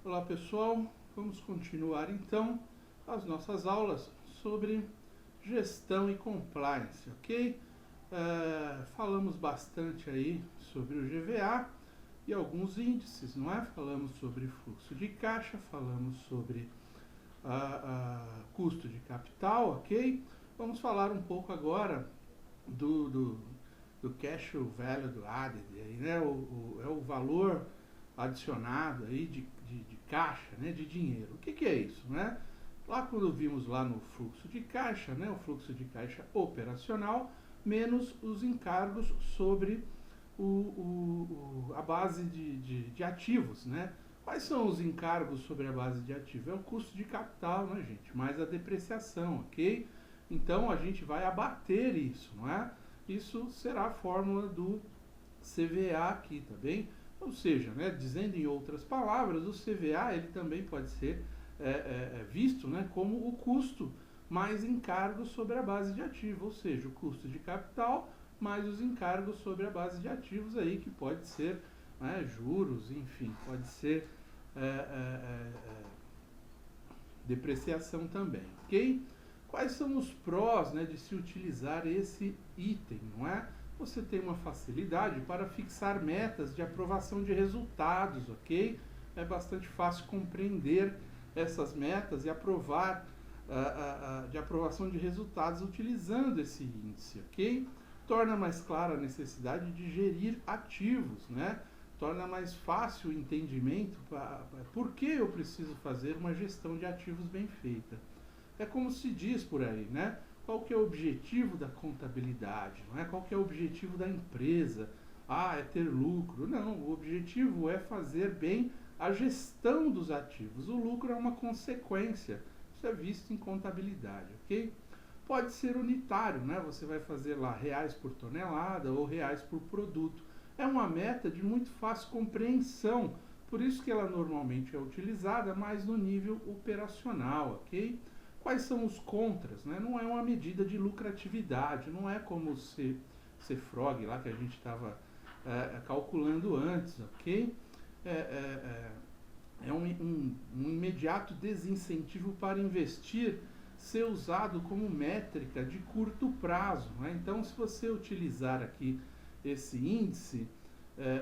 Olá pessoal, vamos continuar então as nossas aulas sobre gestão e compliance, ok? Falamos bastante aí sobre o GVA e alguns índices, não é? Falamos sobre fluxo de caixa, falamos sobre custo de capital, ok? Vamos falar um pouco agora do cash value added, aí, né? É o valor adicionado aí de caixa, né, de dinheiro. O que é isso, né? Lá quando vimos lá no fluxo de caixa, né, o fluxo de caixa operacional, menos os encargos sobre a base de ativos, né? Quais são os encargos sobre a base de ativos? É o custo de capital, né, gente? Mais a depreciação, ok? Então a gente vai abater isso, não é? Isso será a fórmula do CVA aqui, tá bem? Ou seja, né, dizendo em outras palavras, o CVA ele também pode ser visto, né, como o custo mais encargos sobre a base de ativos, ou seja, o custo de capital mais os encargos sobre a base de ativos aí, que pode ser, né, juros, enfim, pode ser depreciação também, ok? Quais são os prós, né, de se utilizar esse item, não é? Você tem uma facilidade para fixar metas de aprovação de resultados, ok? É bastante fácil compreender essas metas e aprovar de aprovação de resultados utilizando esse índice, ok? Torna mais clara a necessidade de gerir ativos, né? Torna mais fácil o entendimento por que eu preciso fazer uma gestão de ativos bem feita. É como se diz por aí, né? Qual que é o objetivo da contabilidade? Não é? Qual que é o objetivo da empresa? Ah, é ter lucro. Não, o objetivo é fazer bem a gestão dos ativos. O lucro é uma consequência. Isso é visto em contabilidade, ok? Pode ser unitário, né? Você vai fazer lá reais por tonelada ou reais por produto. É uma meta de muito fácil compreensão, por isso que ela normalmente é utilizada mais no nível operacional, ok? Quais são os contras? Né? Não é uma medida de lucratividade, não é como o CFROG lá que a gente estava calculando antes, ok? É um imediato desincentivo para investir ser usado como métrica de curto prazo. Né? Então, se você utilizar aqui esse índice,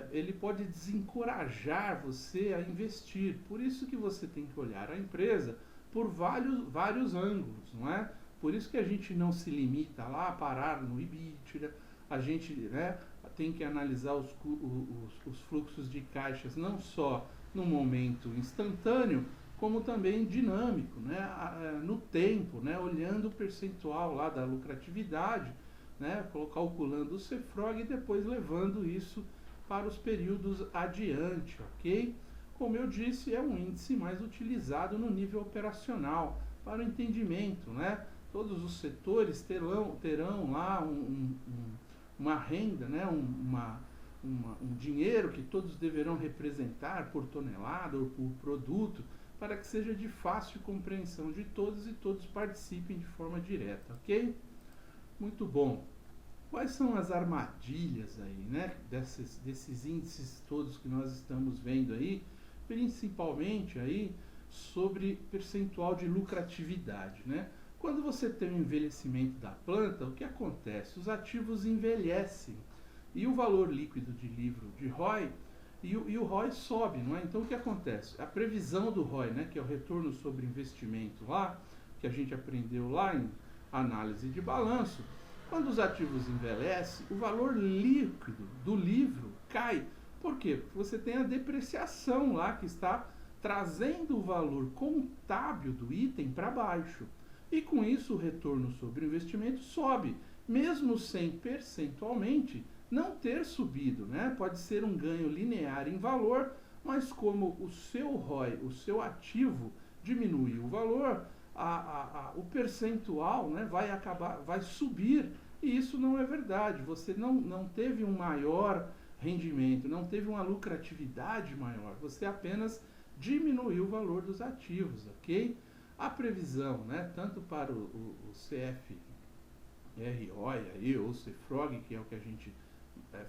ele pode desencorajar você a investir. Por isso que você tem que olhar a empresa por vários ângulos, não é? Por isso que a gente não se limita lá a parar no EBITDA, a gente, né, tem que analisar os fluxos de caixas não só no momento instantâneo, como também dinâmico, né, no tempo, né, olhando o percentual lá da lucratividade, né, calculando o CFROG e depois levando isso para os períodos adiante, ok? Como eu disse, é um índice mais utilizado no nível operacional, para o entendimento, né? Todos os setores terão lá uma renda, né? Um dinheiro que todos deverão representar por tonelada ou por produto, para que seja de fácil compreensão de todos e todos participem de forma direta, ok? Muito bom. Quais são as armadilhas aí, né? Desses índices todos que nós estamos vendo aí, principalmente aí sobre percentual de lucratividade, né? Quando você tem um envelhecimento da planta, o que acontece? Os ativos envelhecem e o valor líquido de livro de ROI e o ROI sobe, não é? Então o que acontece? A previsão do ROI, né, que é o retorno sobre investimento lá, que a gente aprendeu lá em análise de balanço, quando os ativos envelhecem, o valor líquido do livro cai. Por quê? Porque você tem a depreciação lá que está trazendo o valor contábil do item para baixo. E com isso o retorno sobre o investimento sobe, mesmo sem percentualmente não ter subido, né? Pode ser um ganho linear em valor, mas como o seu ROI, o seu ativo diminuiu o valor, o percentual, né, vai subir, e isso não é verdade. Você não teve um maior rendimento, não teve uma lucratividade maior, você apenas diminuiu o valor dos ativos, ok? A previsão, né, tanto para o CFROI aí, ou CFROG, que é o que a gente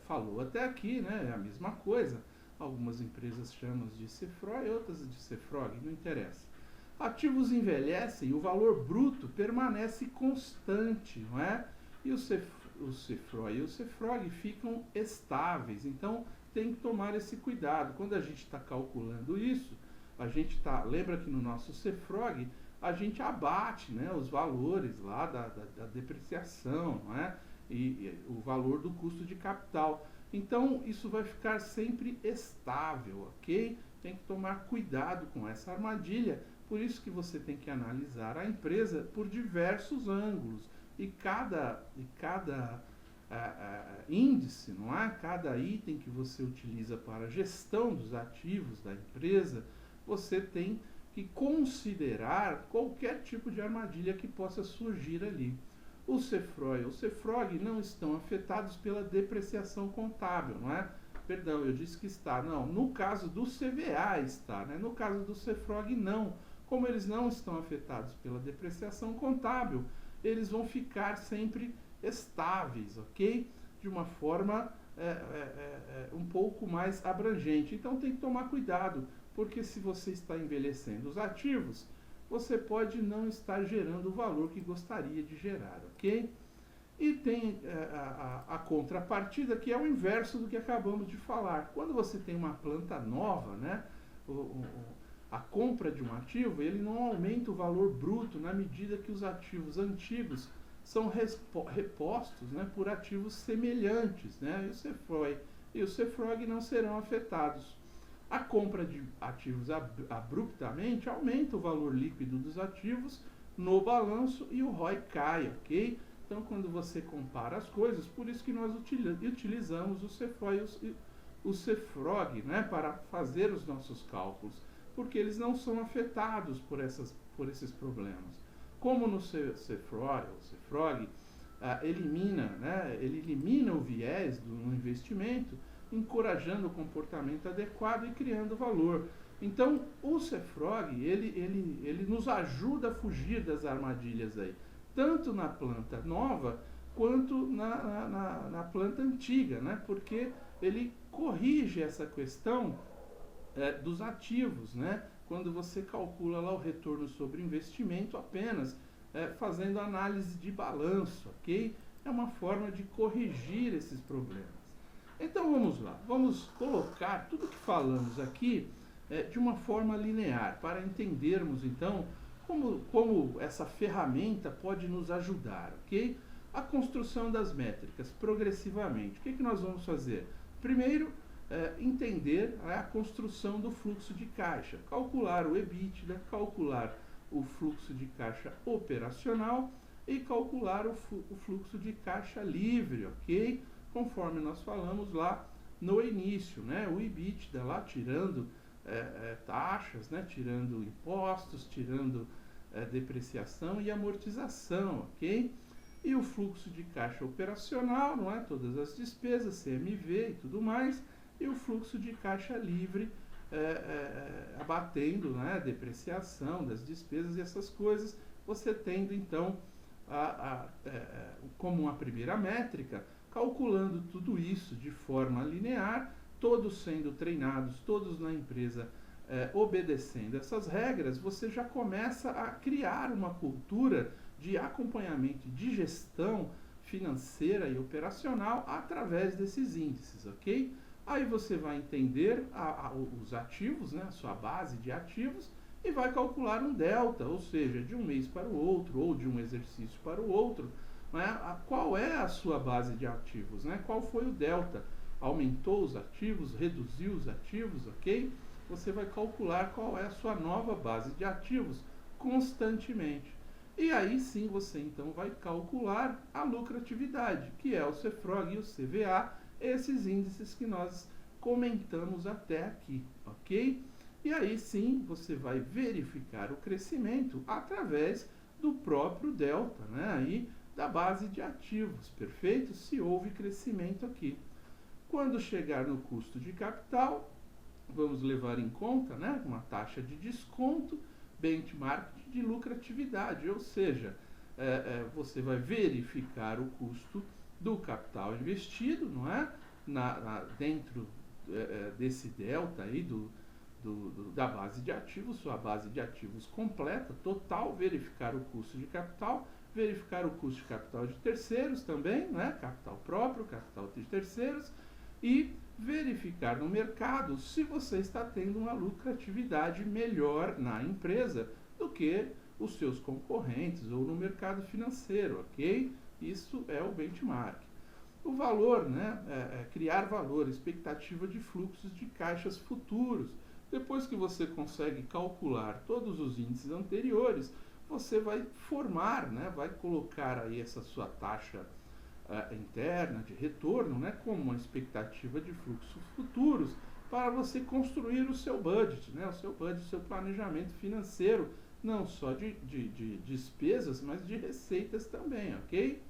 falou até aqui, né, é a mesma coisa. Algumas empresas chamam de CFROE, outras de CFROG, não interessa. Ativos envelhecem, o valor bruto permanece constante, não é? E o CFROE e o CFROG ficam estáveis. Então, tem que tomar esse cuidado. Quando a gente está calculando isso, a gente lembra que no nosso CFROG, a gente abate, né, os valores lá da depreciação, não é? E o valor do custo de capital. Então, isso vai ficar sempre estável, ok? Tem que tomar cuidado com essa armadilha. Por isso que você tem que analisar a empresa por diversos ângulos. E cada índice, não é? Cada item que você utiliza para a gestão dos ativos da empresa, você tem que considerar qualquer tipo de armadilha que possa surgir ali. O CFROE ou CFROG não estão afetados pela depreciação contábil, não é? Perdão, eu disse que está. Não, no caso do CVA está, né? No caso do CFROG não. Como eles não estão afetados pela depreciação contábil, eles vão ficar sempre estáveis, ok? De uma forma um pouco mais abrangente. Então tem que tomar cuidado, porque se você está envelhecendo os ativos, você pode não estar gerando o valor que gostaria de gerar, ok? E tem a contrapartida, que é o inverso do que acabamos de falar. Quando você tem uma planta nova, né, a compra de um ativo, ele não aumenta o valor bruto na medida que os ativos antigos são repostos, né, por ativos semelhantes, né, e o CFROE e o CFROG não serão afetados. A compra de ativos abruptamente aumenta o valor líquido dos ativos no balanço e o ROI cai, ok? Então, quando você compara as coisas, por isso que nós utilizamos o CFROE e o CFROG, né, para fazer os nossos cálculos, porque eles não são afetados por esses problemas. Como no CFROE ou CFROG, ele elimina o viés do investimento, encorajando o comportamento adequado e criando valor. Então, o CFROG, ele nos ajuda a fugir das armadilhas aí, tanto na planta nova quanto na planta antiga, né? Porque ele corrige essa questão dos ativos, né? Quando você calcula lá o retorno sobre investimento apenas fazendo análise de balanço, ok? É uma forma de corrigir esses problemas. Então vamos lá, vamos colocar tudo que falamos aqui de uma forma linear, para entendermos então como essa ferramenta pode nos ajudar, ok? A construção das métricas progressivamente. O que nós vamos fazer? Primeiro, entender a construção do fluxo de caixa, calcular o EBITDA, calcular o fluxo de caixa operacional e calcular o fluxo de caixa livre, ok? Conforme nós falamos lá no início, né? O EBITDA lá tirando taxas, né? Tirando impostos, tirando depreciação e amortização, ok? E o fluxo de caixa operacional, não é? Todas as despesas, CMV e tudo mais, e o fluxo de caixa livre abatendo, né? Depreciação das despesas e essas coisas, você tendo então como uma primeira métrica, calculando tudo isso de forma linear, todos sendo treinados, todos na empresa obedecendo essas regras, você já começa a criar uma cultura de acompanhamento de gestão financeira e operacional através desses índices, ok? Aí você vai entender os ativos, né, a sua base de ativos, e vai calcular um delta, ou seja, de um mês para o outro, ou de um exercício para o outro, né, qual é a sua base de ativos, né, qual foi o delta, aumentou os ativos, reduziu os ativos, ok? Você vai calcular qual é a sua nova base de ativos constantemente. E aí sim você então vai calcular a lucratividade, que é o CFROG e o CVA, esses índices que nós comentamos até aqui, ok? E aí sim você vai verificar o crescimento através do próprio delta, né? Aí da base de ativos, perfeito? Se houve crescimento aqui. Quando chegar no custo de capital, vamos levar em conta, né, uma taxa de desconto, benchmark de lucratividade, ou seja, você vai verificar o custo do capital investido, não é? Dentro desse delta aí da base de ativos, sua base de ativos completa, total, verificar o custo de capital, verificar o custo de capital de terceiros também, né? Capital próprio, capital de terceiros, e verificar no mercado se você está tendo uma lucratividade melhor na empresa do que os seus concorrentes ou no mercado financeiro, ok? Isso é o benchmark. O valor, né? Criar valor, expectativa de fluxos de caixas futuros. Depois que você consegue calcular todos os índices anteriores, você vai formar, né? Vai colocar aí essa sua taxa interna de retorno, né? Como uma expectativa de fluxos futuros para você construir o seu budget, né? O seu budget, o seu planejamento financeiro, não só de despesas, mas de receitas também, ok?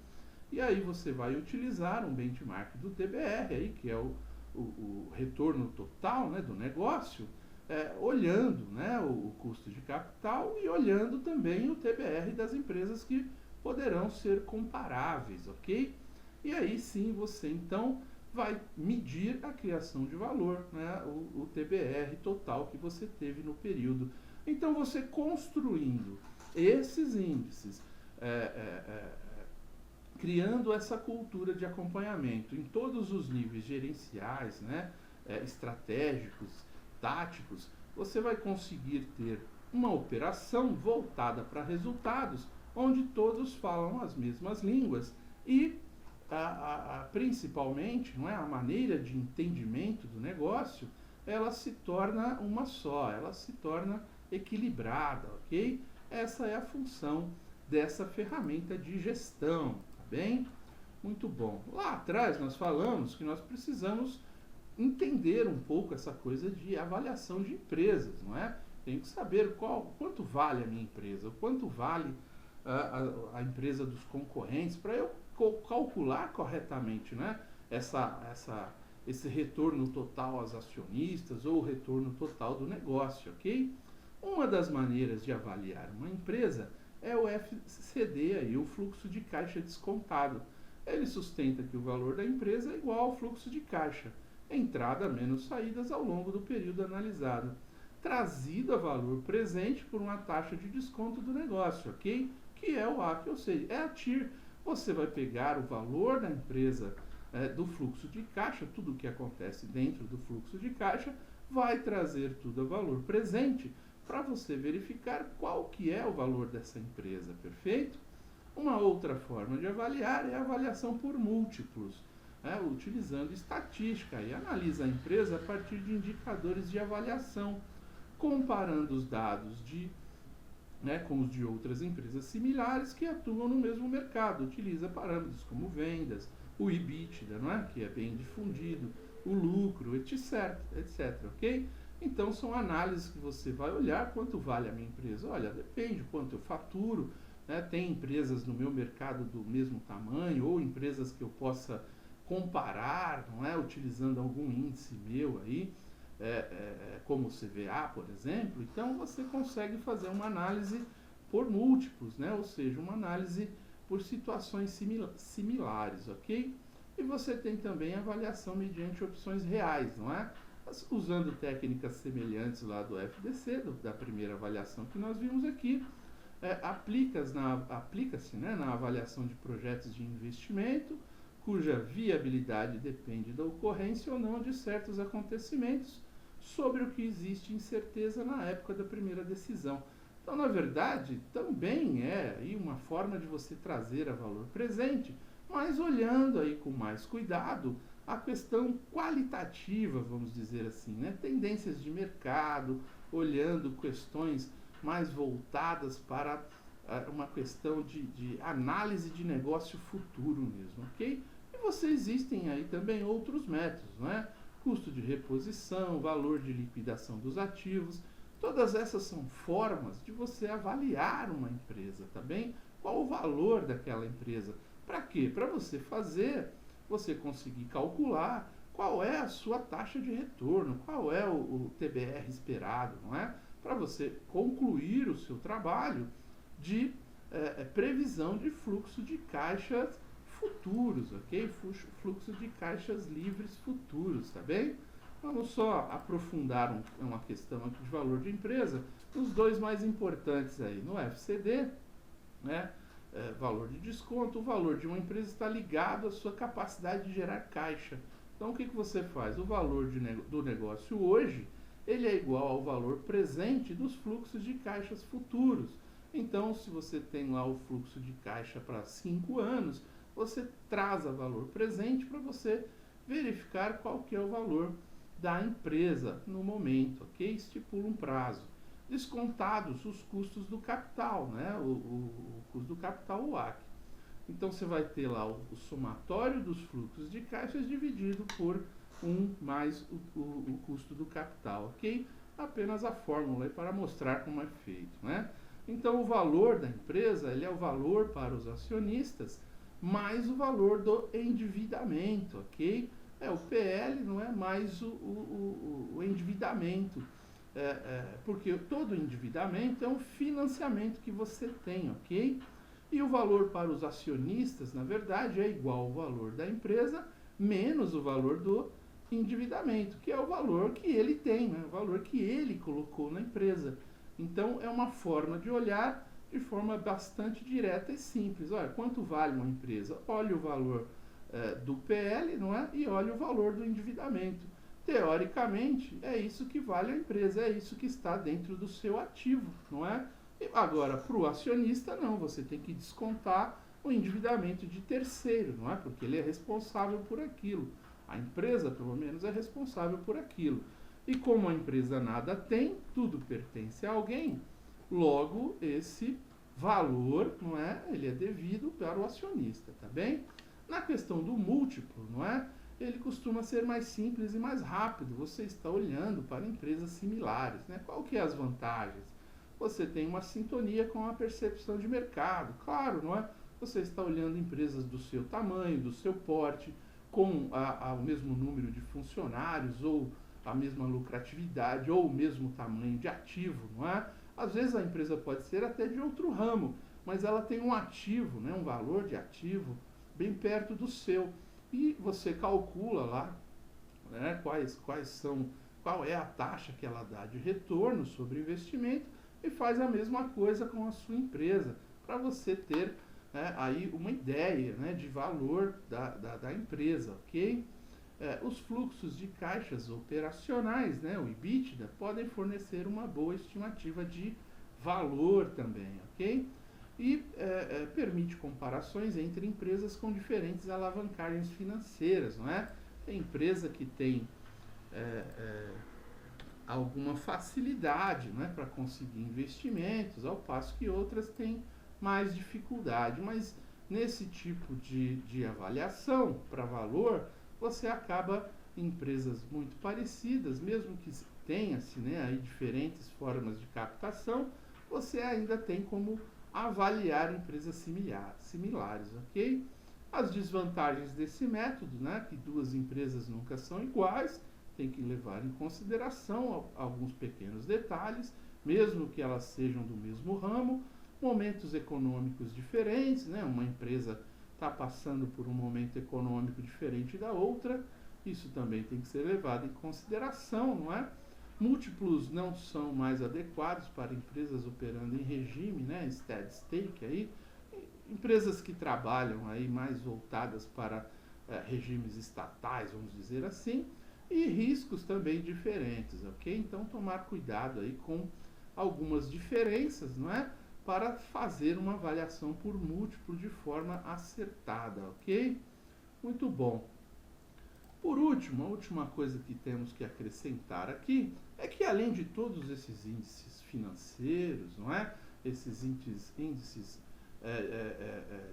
E aí você vai utilizar um benchmark do TBR, aí, que é o retorno total, né, do negócio, olhando, né, o custo de capital e olhando também o TBR das empresas que poderão ser comparáveis, ok? E aí sim você então vai medir a criação de valor, né, o TBR total que você teve no período. Então você construindo esses índices, criando essa cultura de acompanhamento em todos os níveis gerenciais, né, estratégicos, táticos, você vai conseguir ter uma operação voltada para resultados, onde todos falam as mesmas línguas e principalmente, não é, a maneira de entendimento do negócio, ela se torna uma só, ela se torna equilibrada, ok? Essa é a função dessa ferramenta de gestão, tá bem? Muito bom. Lá atrás nós falamos que nós precisamos entender um pouco essa coisa de avaliação de empresas, não é? Tenho que saber quanto vale a minha empresa, quanto vale a empresa dos concorrentes, para eu calcular corretamente, né? Esse retorno total aos acionistas ou o retorno total do negócio, ok? Uma das maneiras de avaliar uma empresa é o FCD, aí, o fluxo de caixa descontado. Ele sustenta que o valor da empresa é igual ao fluxo de caixa, entrada menos saídas ao longo do período analisado, trazido a valor presente por uma taxa de desconto do negócio, ok? Que é o AC, ou seja, é a TIR. Você vai pegar o valor da empresa do fluxo de caixa, tudo o que acontece dentro do fluxo de caixa, vai trazer tudo a valor presente para você verificar qual que é o valor dessa empresa, perfeito? Uma outra forma de avaliar é a avaliação por múltiplos, utilizando estatística, e analisa a empresa a partir de indicadores de avaliação, comparando os dados com os de outras empresas similares que atuam no mesmo mercado. Utiliza parâmetros como vendas, o EBITDA, não é? Que é bem difundido, o lucro, etc, ok? Então são análises que você vai olhar quanto vale a minha empresa. Olha, depende quanto eu faturo, né? Tem empresas no meu mercado do mesmo tamanho ou empresas que eu possa comparar, não é? Utilizando algum índice meu aí, como o CVA, por exemplo. Então você consegue fazer uma análise por múltiplos, né? Ou seja, uma análise por situações similares, ok? E você tem também a avaliação mediante opções reais, não é? Usando técnicas semelhantes lá do FDC, da primeira avaliação que nós vimos aqui, aplica-se na avaliação de projetos de investimento, cuja viabilidade depende da ocorrência ou não de certos acontecimentos, sobre o que existe incerteza na época da primeira decisão. Então, na verdade, também é aí uma forma de você trazer a valor presente, mas olhando aí com mais cuidado a questão qualitativa, vamos dizer assim, né? Tendências de mercado, olhando questões mais voltadas para uma questão de análise de negócio futuro mesmo, ok? E existem aí também outros métodos, não é? Custo de reposição, valor de liquidação dos ativos, todas essas são formas de você avaliar uma empresa, tá bem? Qual o valor daquela empresa? Para quê? Para você conseguir calcular qual é a sua taxa de retorno, qual é o TBR esperado, não é? Para você concluir o seu trabalho de previsão de fluxo de caixas futuros, ok? Fluxo de caixas livres futuros, tá bem? Vamos só aprofundar uma questão aqui de valor de empresa, os dois mais importantes aí, no FCD, né? Valor de desconto, o valor de uma empresa está ligado à sua capacidade de gerar caixa. Então, o que você faz? O valor do negócio hoje, ele é igual ao valor presente dos fluxos de caixas futuros. Então, se você tem lá o fluxo de caixa para 5 anos, você traz a valor presente para você verificar qual que é o valor da empresa no momento, ok? Estipula um prazo. Descontados os custos do capital, né? O custo do capital, o AC. Então, você vai ter lá o somatório dos fluxos de caixas dividido por 1 mais o custo do capital, ok? Apenas a fórmula aí para mostrar como é feito, né? Então, o valor da empresa, ele é o valor para os acionistas, mais o valor do endividamento, ok? O PL não é mais o endividamento, porque todo endividamento é um financiamento que você tem, ok? E o valor para os acionistas, na verdade, é igual ao valor da empresa menos o valor do endividamento, que é o valor que ele tem, né? O valor que ele colocou na empresa. Então, é uma forma de olhar de forma bastante direta e simples. Olha, quanto vale uma empresa? Olha o valor do PL, não é? E olha o valor do endividamento. Teoricamente, é isso que vale a empresa, é isso que está dentro do seu ativo, não é? E agora, para o acionista, não. Você tem que descontar o endividamento de terceiro, não é? Porque ele é responsável por aquilo. A empresa, pelo menos, é responsável por aquilo. E como a empresa nada tem, tudo pertence a alguém, logo esse valor, não é? Ele é devido para o acionista, tá bem? Na questão do múltiplo, não é? Ele costuma ser mais simples e mais rápido. Você está olhando para empresas similares, né? Qual que é as vantagens? Você tem uma sintonia com a percepção de mercado, claro, não é? Você está olhando empresas do seu tamanho, do seu porte, com o mesmo número de funcionários, ou a mesma lucratividade, ou o mesmo tamanho de ativo, não é? Às vezes a empresa pode ser até de outro ramo, mas ela tem um ativo, né? Um valor de ativo bem perto do seu. E você calcula lá, né, qual é a taxa que ela dá de retorno sobre investimento e faz a mesma coisa com a sua empresa, para você ter, né, aí uma ideia, né, de valor da empresa, ok? Os fluxos de caixas operacionais, né, o EBITDA, podem fornecer uma boa estimativa de valor também, ok? E permite comparações entre empresas com diferentes alavancagens financeiras, não é? Tem empresa que tem alguma facilidade, não é, para conseguir investimentos, ao passo que outras têm mais dificuldade. Mas nesse tipo de avaliação para valor, você acaba em empresas muito parecidas, mesmo que tenha-se, né, aí diferentes formas de captação, você ainda tem como avaliar empresas similares, ok? As desvantagens desse método, né, que duas empresas nunca são iguais, tem que levar em consideração alguns pequenos detalhes, mesmo que elas sejam do mesmo ramo, momentos econômicos diferentes, né? Uma empresa está passando por um momento econômico diferente da outra, isso também tem que ser levado em consideração, não é? Múltiplos não são mais adequados para empresas operando em regime, né, steady state aí, empresas que trabalham aí mais voltadas para regimes estatais, vamos dizer assim, e riscos também diferentes, ok? Então tomar cuidado aí com algumas diferenças, não é? Para fazer uma avaliação por múltiplo de forma acertada, ok? Muito bom. Por último, a última coisa que temos que acrescentar aqui é que além de todos esses índices financeiros, não é? Esses índices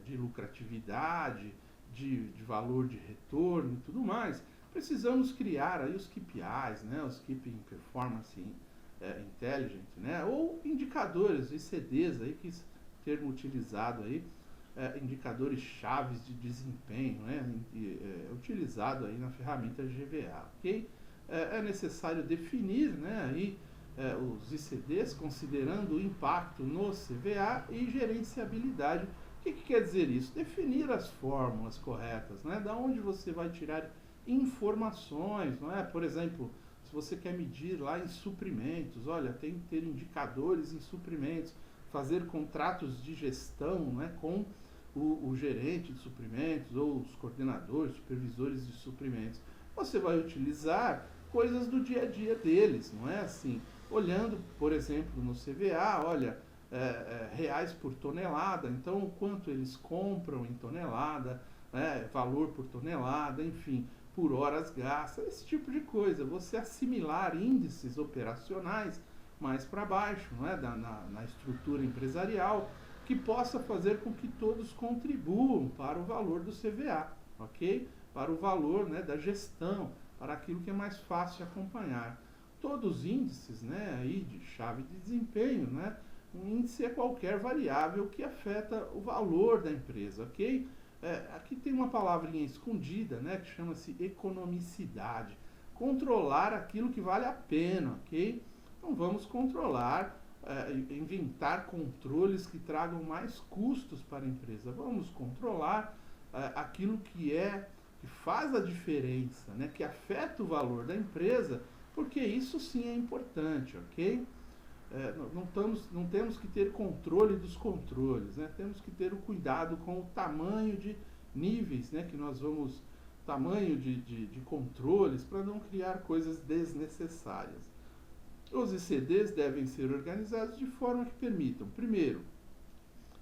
de lucratividade, de valor de retorno e tudo mais, precisamos criar aí os KPIs, né? Os Keeping Performance Intelligent, né? Ou indicadores, ICDs, aí, que termo utilizado aí, indicadores chaves de desempenho, né, utilizado aí na ferramenta GVA, ok? É necessário definir, né, aí, os ICDs considerando o impacto no CVA e gerenciabilidade. O que quer dizer isso? Definir as fórmulas corretas, né, da onde você vai tirar informações, não é? Por exemplo, se você quer medir lá em suprimentos, olha, tem que ter indicadores em suprimentos, fazer contratos de gestão, não é? Com o gerente de suprimentos ou os coordenadores, supervisores de suprimentos. Você vai utilizar coisas do dia a dia deles, não é assim? Olhando, por exemplo, no CVA, olha, reais por tonelada, então o quanto eles compram em tonelada, valor por tonelada, enfim, por horas gastas, esse tipo de coisa. Você assimilar índices operacionais mais para baixo, não é? na estrutura empresarial, que possa fazer com que todos contribuam para o valor do CVA, ok? Para o valor, né, da gestão, para aquilo que é mais fácil de acompanhar. Todos os índices, né, aí de chave de desempenho, né, um índice é qualquer variável que afeta o valor da empresa, ok? Aqui tem uma palavrinha escondida, né, que chama-se economicidade. Controlar aquilo que vale a pena, ok? Então vamos controlar, inventar controles que tragam mais custos para a empresa. Vamos controlar aquilo que faz a diferença, né, que afeta o valor da empresa, porque isso sim é importante, ok? Não temos que ter controle dos controles, né? Temos que ter o cuidado com o tamanho de níveis, né, que nós vamos, tamanho de controles, para não criar coisas desnecessárias. Os ICDs devem ser organizados de forma que permitam, primeiro,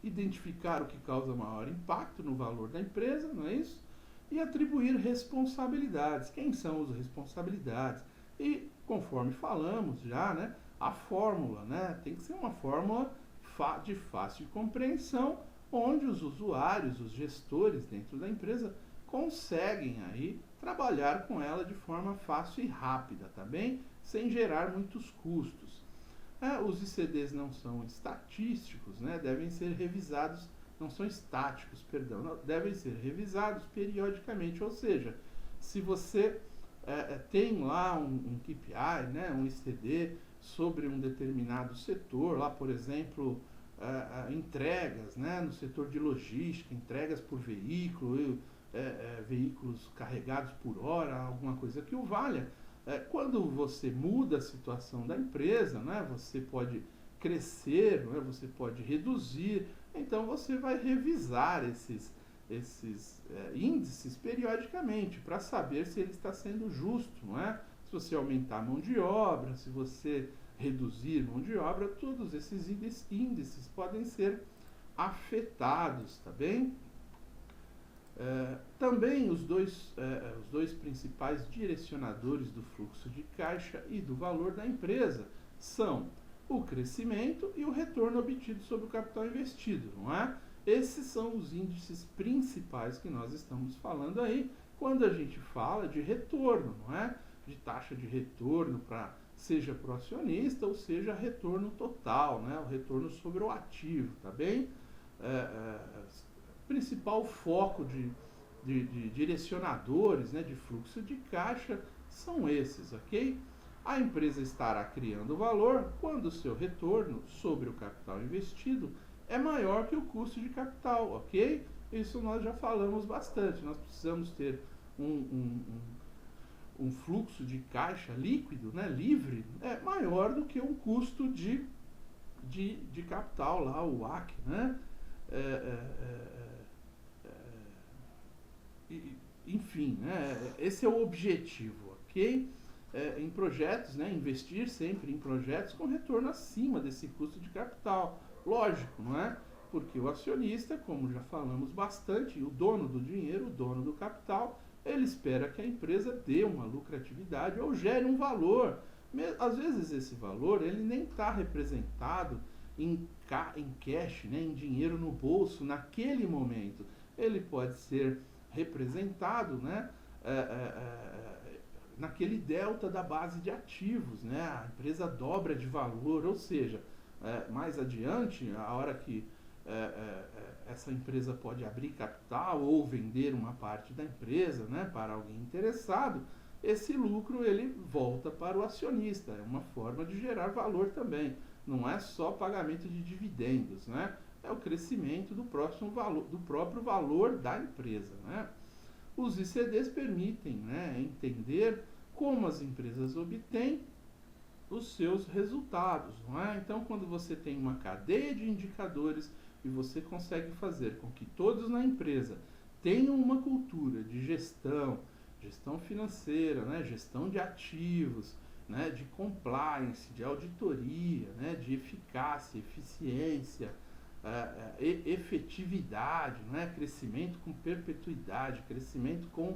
identificar o que causa maior impacto no valor da empresa, não é isso? E atribuir responsabilidades. Quem são as responsabilidades? E, conforme falamos já, né, a fórmula, né, tem que ser uma fórmula de fácil compreensão, onde os usuários, os gestores dentro da empresa, conseguem aí trabalhar com ela de forma fácil e rápida, tá bem? Sem gerar muitos custos. Os ICDs não são estatísticos, né, devem ser revisados, não são estáticos, perdão, não, devem ser revisados periodicamente, ou seja, se você tem lá um KPI, né, um ICD sobre um determinado setor, lá por exemplo, entregas, né, no setor de logística, entregas por veículo, veículos carregados por hora, alguma coisa que o valha. Quando você muda a situação da empresa, né, você pode crescer, né, você pode reduzir, então você vai revisar esses índices periodicamente para saber se ele está sendo justo, não é? Se você aumentar a mão de obra, se você reduzir mão de obra, todos esses índices podem ser afetados, tá bem? Também os dois principais direcionadores do fluxo de caixa e do valor da empresa são o crescimento e o retorno obtido sobre o capital investido, não é? Esses são os índices principais que nós estamos falando aí quando a gente fala de retorno, não é? De taxa de retorno seja para o acionista ou seja retorno total, né? O retorno sobre o ativo, tá bem? Principal foco de direcionadores, né, de fluxo de caixa são esses, ok? A empresa estará criando valor quando o seu retorno sobre o capital investido é maior que o custo de capital, ok? Isso nós já falamos bastante. Nós precisamos ter um fluxo de caixa líquido, né, livre, maior do que um custo de capital lá, o WACC, né? Enfim, né, esse é o objetivo, ok? Em projetos, né, investir sempre em projetos com retorno acima desse custo de capital. Lógico, não é? Porque o acionista, como já falamos bastante, o dono do dinheiro, o dono do capital, ele espera que a empresa dê uma lucratividade ou gere um valor. Às vezes esse valor ele nem está representado em cash, né, em dinheiro no bolso naquele momento. Ele pode ser representado, né, naquele delta da base de ativos, né? A empresa dobra de valor, ou seja, mais adiante, a hora que essa empresa pode abrir capital ou vender uma parte da empresa, né, para alguém interessado, esse lucro ele volta para o acionista. É uma forma de gerar valor também. Não é só pagamento de dividendos, né? É o crescimento do próprio valor da empresa, né? Os ICDs permitem, né, entender como as empresas obtêm os seus resultados, não é? Então, quando você tem uma cadeia de indicadores e você consegue fazer com que todos na empresa tenham uma cultura de gestão, gestão financeira, né, gestão de ativos, né, de compliance, de auditoria, né, de eficácia, eficiência, efetividade, né, crescimento com perpetuidade, crescimento com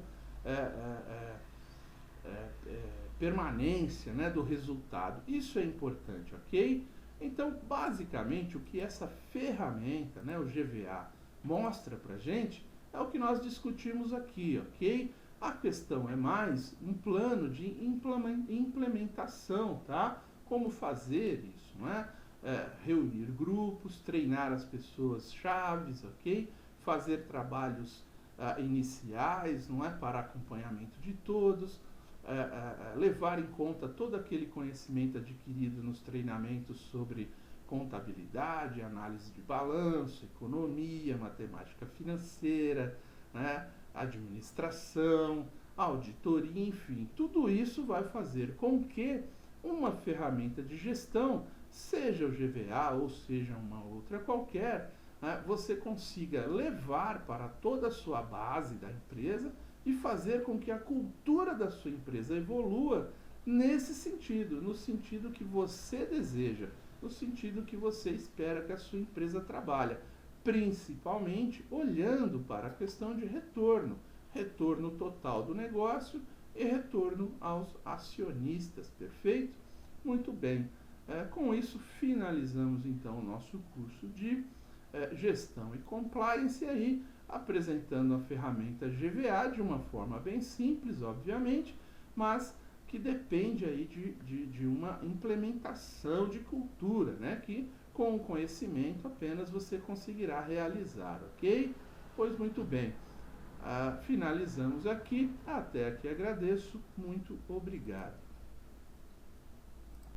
permanência, né, do resultado. Isso é importante, ok? Então, basicamente, o que essa ferramenta, né, o GVA, mostra para gente é o que nós discutimos aqui, ok? A questão é mais um plano de implementação, tá? Como fazer isso, não é? Reunir grupos, treinar as pessoas chaves, ok? Fazer trabalhos iniciais, não é? Para acompanhamento de todos, levar em conta todo aquele conhecimento adquirido nos treinamentos sobre contabilidade, análise de balanço, economia, matemática financeira, né, administração, auditoria, enfim, tudo isso vai fazer com que uma ferramenta de gestão, seja o GVA ou seja uma outra qualquer, né, você consiga levar para toda a sua base da empresa e fazer com que a cultura da sua empresa evolua nesse sentido, no sentido que você deseja, no sentido que você espera que a sua empresa trabalhe, principalmente olhando para a questão de retorno, retorno total do negócio e retorno aos acionistas, perfeito? Muito bem, com isso finalizamos então o nosso curso de gestão e compliance aí, apresentando a ferramenta GVA de uma forma bem simples, obviamente, mas que depende aí de uma implementação de cultura, né? Que com o conhecimento apenas você conseguirá realizar, ok? Pois muito bem, finalizamos aqui, até aqui agradeço, muito obrigado.